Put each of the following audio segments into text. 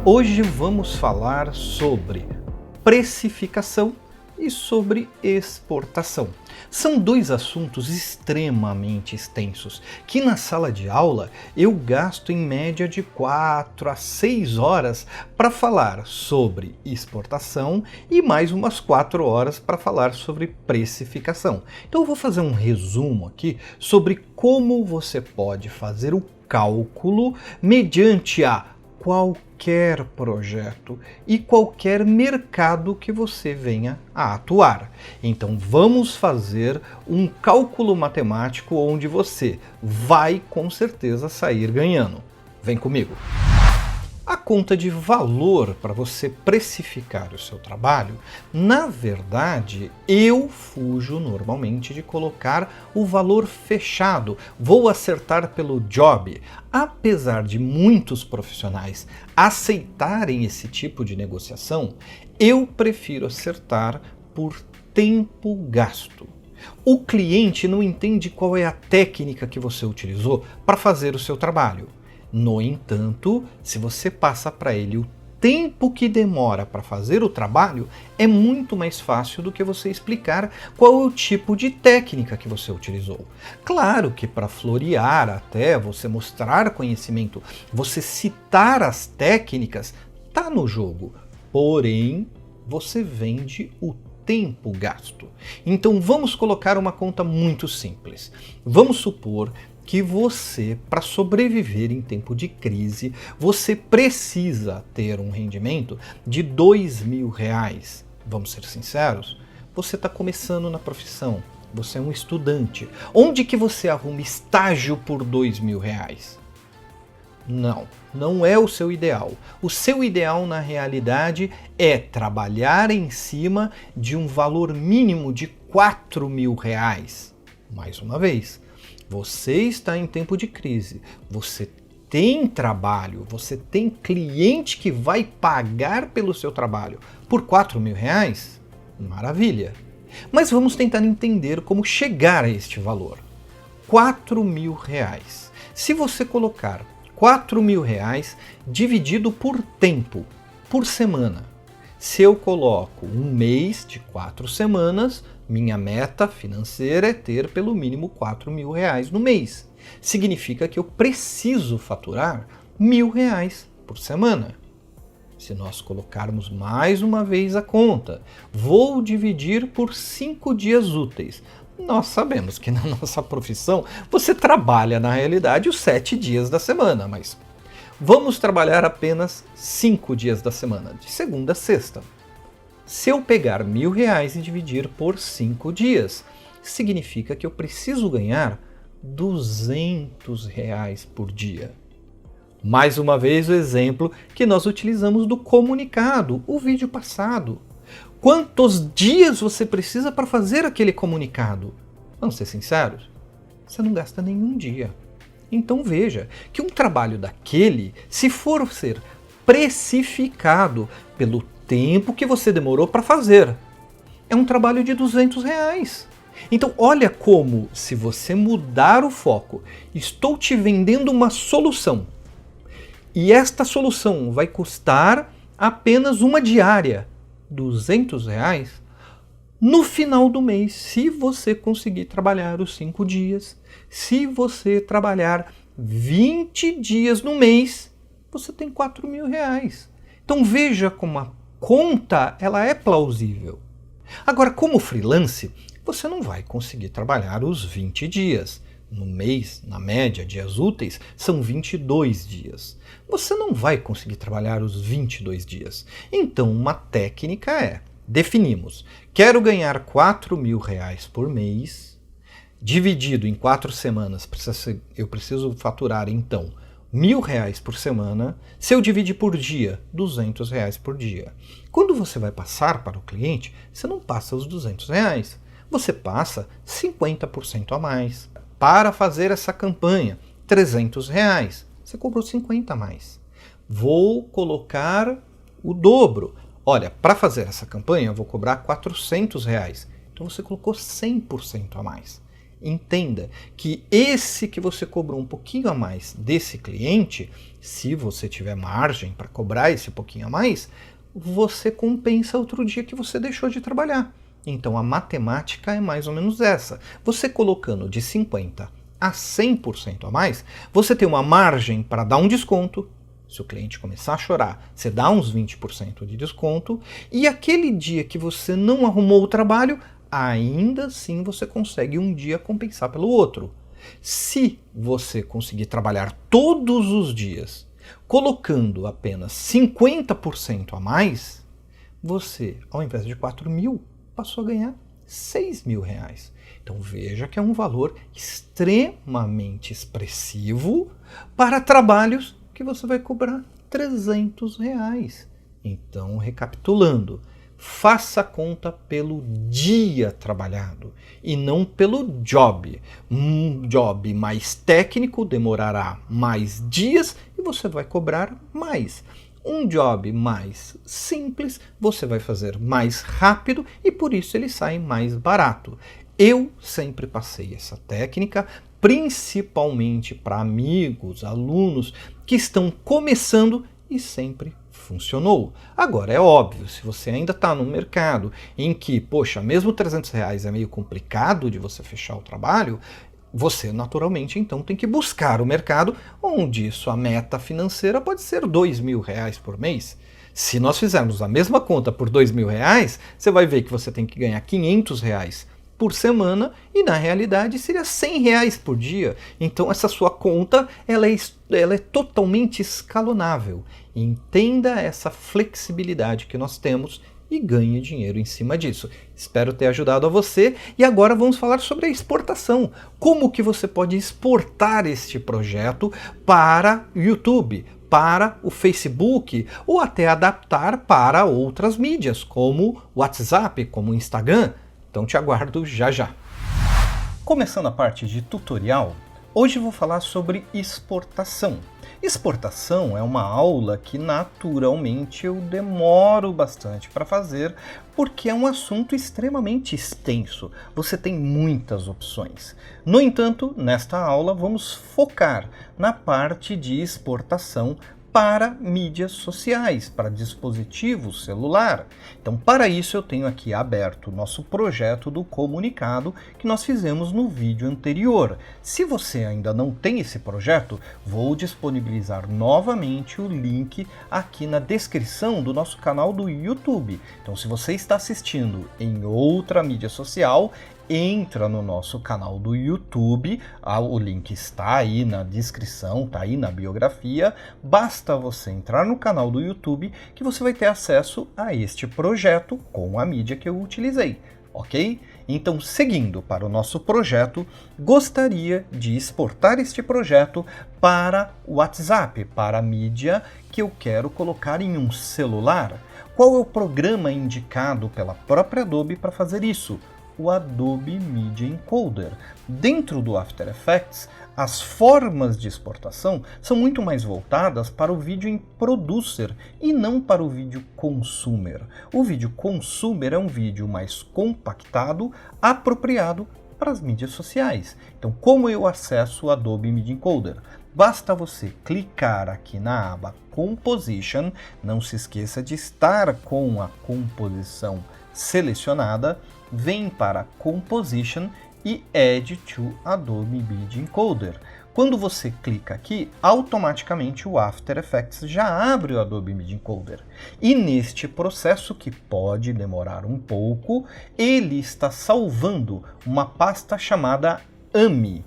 Hoje vamos falar sobre precificação e sobre exportação. São dois assuntos extremamente extensos que na sala de aula eu gasto em média de 4 a 6 horas para falar sobre exportação e mais umas 4 horas para falar sobre precificação. Então eu vou fazer um resumo aqui sobre como você pode fazer o cálculo mediante a qualquer projeto e qualquer mercado que você venha a atuar. Então vamos fazer um cálculo matemático onde você vai com certeza sair ganhando. Vem comigo! A conta de valor para você precificar o seu trabalho, na verdade, eu fujo normalmente de colocar o valor fechado. Vou acertar pelo job. Apesar de muitos profissionais aceitarem esse tipo de negociação, eu prefiro acertar por tempo gasto. O cliente não entende qual é a técnica que você utilizou para fazer o seu trabalho. No entanto, se você passa para ele o tempo que demora para fazer o trabalho, é muito mais fácil do que você explicar qual é o tipo de técnica que você utilizou. Claro que para florear até, você mostrar conhecimento, você citar as técnicas, tá no jogo. Porém, você vende o tempo gasto. Então vamos colocar uma conta muito simples. Vamos supor que você, para sobreviver em tempo de crise, você precisa ter um rendimento de R$2.000. Vamos ser sinceros? Você está começando na profissão, você é um estudante. Onde que você arruma estágio por R$2.000? Não é o seu ideal. O seu ideal, na realidade, é trabalhar em cima de um valor mínimo de R$4.000. Mais uma vez, você está em tempo de crise, você tem trabalho, você tem cliente que vai pagar pelo seu trabalho por R$4.000? Maravilha! Mas vamos tentar entender como chegar a este valor. R$4.000. Se você colocar R$4.000 dividido por tempo, por semana. Se eu coloco um mês de 4 semanas, minha meta financeira é ter pelo mínimo R$4.000 no mês. Significa que eu preciso faturar R$1.000 por semana. Se nós colocarmos mais uma vez a conta, vou dividir por 5 dias úteis. Nós sabemos que na nossa profissão você trabalha na realidade os 7 dias da semana, mas vamos trabalhar apenas 5 dias da semana, de segunda a sexta. Se eu pegar R$1.000 e dividir por 5 dias, significa que eu preciso ganhar R$200 por dia. Mais uma vez o exemplo que nós utilizamos do comunicado, o vídeo passado. Quantos dias você precisa para fazer aquele comunicado? Vamos ser sinceros? Você não gasta nenhum dia. Então veja que um trabalho daquele, se for ser precificado pelo tempo que você demorou para fazer, é um trabalho de R$200. Então olha como, se você mudar o foco, estou te vendendo uma solução e esta solução vai custar apenas uma diária, R$200, no final do mês, se você conseguir trabalhar os 5 dias, se você trabalhar 20 dias no mês, você tem R$4.000. Então veja como a conta ela é plausível. Agora, como freelance, você não vai conseguir trabalhar os 20 dias. No mês, na média, dias úteis, são 22 dias. Você não vai conseguir trabalhar os 22 dias. Então, uma técnica é, definimos, quero ganhar R$4.000 por mês, dividido em 4 semanas, eu preciso faturar, então, R$1.000 por semana. Se eu dividir por dia, R$200 por dia. Quando você vai passar para o cliente, você não passa os R$200, você passa 50% a mais. Para fazer essa campanha, R$300, você cobrou 50 a mais. Vou colocar o dobro. Olha, para fazer essa campanha eu vou cobrar R$400, então você colocou 100% a mais. Entenda que esse que você cobrou um pouquinho a mais desse cliente, se você tiver margem para cobrar esse pouquinho a mais, você compensa outro dia que você deixou de trabalhar. Então a matemática é mais ou menos essa. Você colocando de 50% a 100% a mais, você tem uma margem para dar um desconto. Se o cliente começar a chorar, você dá uns 20% de desconto, e aquele dia que você não arrumou o trabalho, ainda assim você consegue um dia compensar pelo outro. Se você conseguir trabalhar todos os dias, colocando apenas 50% a mais, você, ao invés de 4.000, passou a ganhar 6.000 reais. Então veja que é um valor extremamente expressivo para trabalhos que você vai cobrar 300 reais. Então, recapitulando, faça a conta pelo dia trabalhado e não pelo job. Um job mais técnico demorará mais dias e você vai cobrar mais. Um job mais simples você vai fazer mais rápido e por isso ele sai mais barato. Eu sempre passei essa técnica, principalmente para amigos, alunos que estão começando e sempre funcionou. Agora é óbvio, se você ainda está no mercado em que, poxa, mesmo 300 reais é meio complicado de você fechar o trabalho, você naturalmente então tem que buscar o mercado onde sua meta financeira pode ser 2.000 reais por mês. Se nós fizermos a mesma conta por 2.000 reais, você vai ver que você tem que ganhar 500 reais por semana e na realidade seria 100 reais por dia. Então essa sua conta ela é totalmente escalonável. Entenda essa flexibilidade que nós temos e ganhe dinheiro em cima disso. Espero ter ajudado a você e agora vamos falar sobre a exportação. Como que você pode exportar este projeto para o YouTube, para o Facebook ou até adaptar para outras mídias como o WhatsApp, como o Instagram. Então te aguardo já já. Começando a parte de tutorial, hoje eu vou falar sobre exportação. Exportação é uma aula que naturalmente eu demoro bastante para fazer porque é um assunto extremamente extenso. Você tem muitas opções. No entanto, nesta aula vamos focar na parte de exportação para mídias sociais, para dispositivo celular. Então, para isso eu tenho aqui aberto o nosso projeto do comunicado que nós fizemos no vídeo anterior. Se você ainda não tem esse projeto, vou disponibilizar novamente o link aqui na descrição do nosso canal do YouTube. Então, se você está assistindo em outra mídia social, entra no nosso canal do YouTube, o link está aí na descrição, está aí na biografia, basta você entrar no canal do YouTube que você vai ter acesso a este projeto com a mídia que eu utilizei, ok? Então, seguindo para o nosso projeto, gostaria de exportar este projeto para o WhatsApp, para a mídia que eu quero colocar em um celular. Qual é o programa indicado pela própria Adobe para fazer isso? O Adobe Media Encoder. Dentro do After Effects, as formas de exportação são muito mais voltadas para o vídeo em producer e não para o vídeo consumer. O vídeo consumer é um vídeo mais compactado, apropriado para as mídias sociais. Então, como eu acesso o Adobe Media Encoder? Basta você clicar aqui na aba Composition, não se esqueça de estar com a composição selecionada, vem para Composition e Add to Adobe Media Encoder. Quando você clica aqui, automaticamente o After Effects já abre o Adobe Media Encoder. E neste processo, que pode demorar um pouco, ele está salvando uma pasta chamada AMI,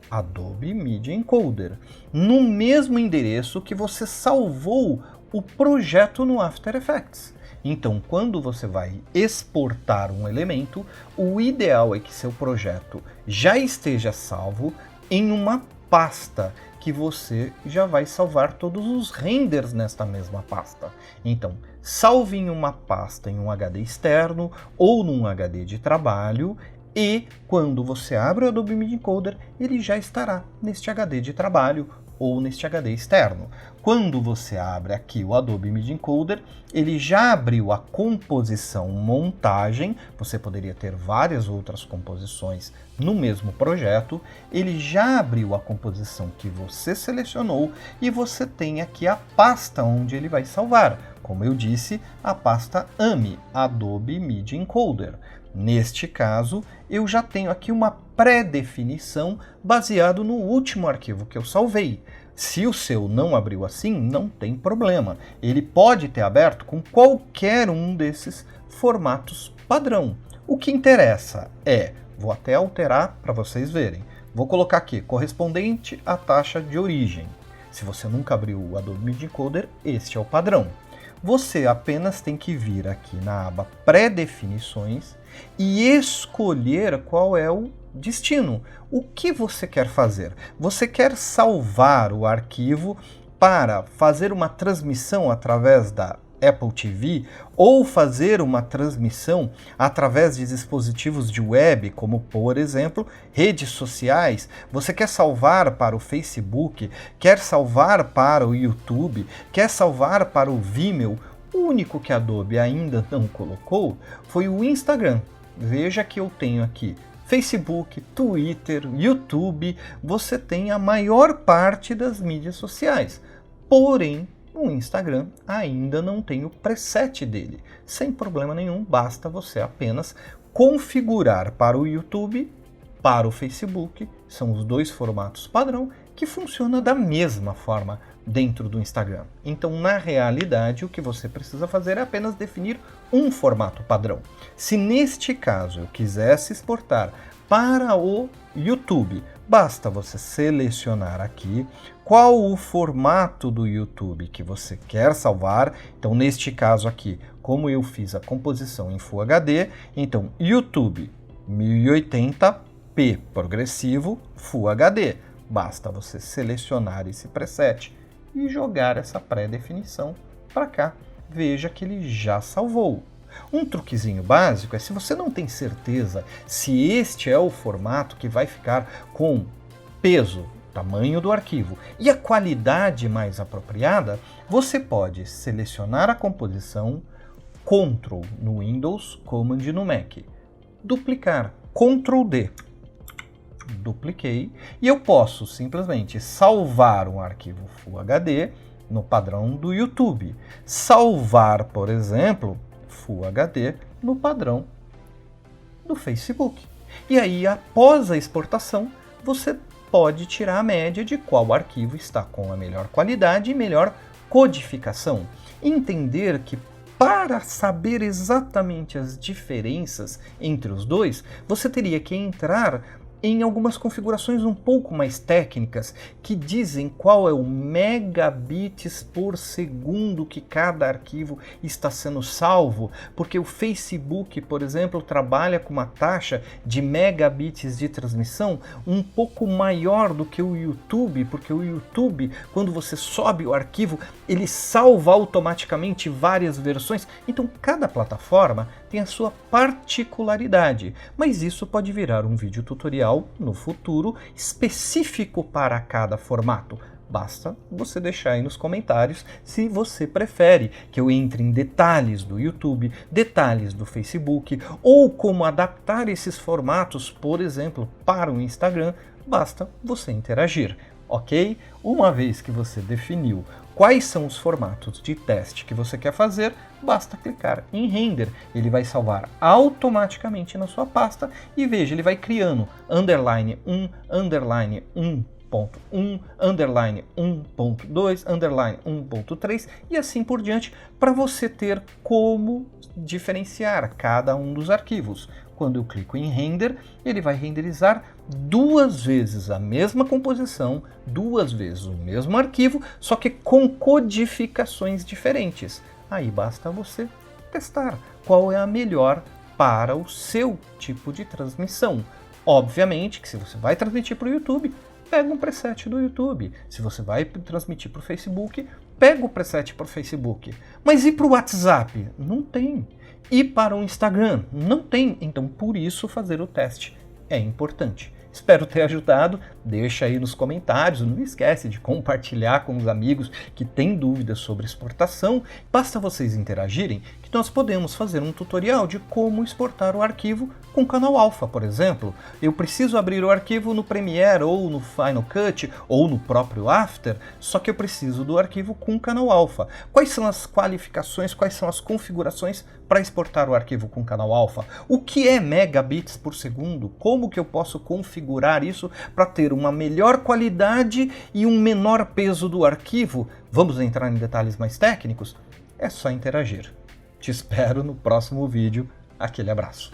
Adobe Media Encoder, no mesmo endereço que você salvou o projeto no After Effects. Então, quando você vai exportar um elemento, o ideal é que seu projeto já esteja salvo em uma pasta que você já vai salvar todos os renders nesta mesma pasta. Então, salve em uma pasta em um HD externo ou num HD de trabalho e quando você abre o Adobe Media Encoder, ele já estará neste HD de trabalho ou neste HD externo. Quando você abre aqui o Adobe Media Encoder, ele já abriu a composição montagem, você poderia ter várias outras composições no mesmo projeto, ele já abriu a composição que você selecionou e você tem aqui a pasta onde ele vai salvar. Como eu disse, a pasta AME, Adobe Media Encoder. Neste caso, eu já tenho aqui uma pré-definição baseado no último arquivo que eu salvei. Se o seu não abriu assim, não tem problema. Ele pode ter aberto com qualquer um desses formatos padrão. O que interessa é, vou até alterar para vocês verem. Vou colocar aqui, correspondente à taxa de origem. Se você nunca abriu o Adobe Media Encoder, este é o padrão. Você apenas tem que vir aqui na aba Pré-definições e escolher qual é o destino. O que você quer fazer? Você quer salvar o arquivo para fazer uma transmissão através da Apple TV ou fazer uma transmissão através de dispositivos de web, como por exemplo, redes sociais. Você quer salvar para o Facebook, quer salvar para o YouTube, quer salvar para o Vimeo. O único que a Adobe ainda não colocou foi o Instagram. Veja que eu tenho aqui Facebook, Twitter, YouTube, você tem a maior parte das mídias sociais. Porém, o Instagram ainda não tem o preset dele. Sem problema nenhum, basta você apenas configurar para o YouTube, para o Facebook, são os dois formatos padrão, que funciona da mesma forma dentro do Instagram. Então, na realidade, o que você precisa fazer é apenas definir um formato padrão. Se neste caso eu quisesse exportar para o YouTube, basta você selecionar aqui qual o formato do YouTube que você quer salvar. Então, neste caso aqui, como eu fiz a composição em Full HD, então YouTube 1080p progressivo Full HD. Basta você selecionar esse preset e jogar essa pré-definição para cá. Veja que ele já salvou. Um truquezinho básico é, se você não tem certeza se este é o formato que vai ficar com peso, tamanho do arquivo e a qualidade mais apropriada, você pode selecionar a composição, Ctrl no Windows, Command no Mac, duplicar, Ctrl D, dupliquei, e eu posso simplesmente salvar um arquivo Full HD no padrão do YouTube, salvar, por exemplo, Full HD no padrão do Facebook. E aí, após a exportação, você pode tirar a média de qual arquivo está com a melhor qualidade e melhor codificação. Entender que para saber exatamente as diferenças entre os dois, você teria que entrar em algumas configurações um pouco mais técnicas que dizem qual é o megabits por segundo que cada arquivo está sendo salvo, porque o Facebook, por exemplo, trabalha com uma taxa de megabits de transmissão um pouco maior do que o YouTube, porque o YouTube, quando você sobe o arquivo, ele salva automaticamente várias versões. Então, cada plataforma tem a sua particularidade, mas isso pode virar um vídeo tutorial no futuro específico para cada formato. Basta você deixar aí nos comentários se você prefere que eu entre em detalhes do YouTube, detalhes do Facebook ou como adaptar esses formatos, por exemplo, para o Instagram. Basta você interagir, ok? Uma vez que você definiu quais são os formatos de teste que você quer fazer, basta clicar em render. Ele vai salvar automaticamente na sua pasta e veja, ele vai criando underline 1, underline 1.1, underline 1.2, underline 1.3 e assim por diante, para você ter como diferenciar cada um dos arquivos. Quando eu clico em render, ele vai renderizar duas vezes a mesma composição, duas vezes o mesmo arquivo, só que com codificações diferentes. Aí basta você testar qual é a melhor para o seu tipo de transmissão. Obviamente que se você vai transmitir para o YouTube, pega um preset do YouTube. Se você vai transmitir para o Facebook, pega o preset para o Facebook. Mas e para o WhatsApp? Não tem. E para o Instagram? Não tem. Então, por isso, fazer o teste é importante. Espero ter ajudado. Deixa aí nos comentários, não esquece de compartilhar com os amigos que têm dúvidas sobre exportação. Basta vocês interagirem que nós podemos fazer um tutorial de como exportar o arquivo com Canal Alpha, por exemplo. Eu preciso abrir o arquivo no Premiere ou no Final Cut ou no próprio After, só que eu preciso do arquivo com Canal Alpha. Quais são as qualificações, quais são as configurações para exportar o arquivo com Canal Alpha? O que é megabits por segundo? Como que eu posso configurar isso para ter uma melhor qualidade e um menor peso do arquivo? Vamos entrar em detalhes mais técnicos? É só interagir. Te espero no próximo vídeo. Aquele abraço.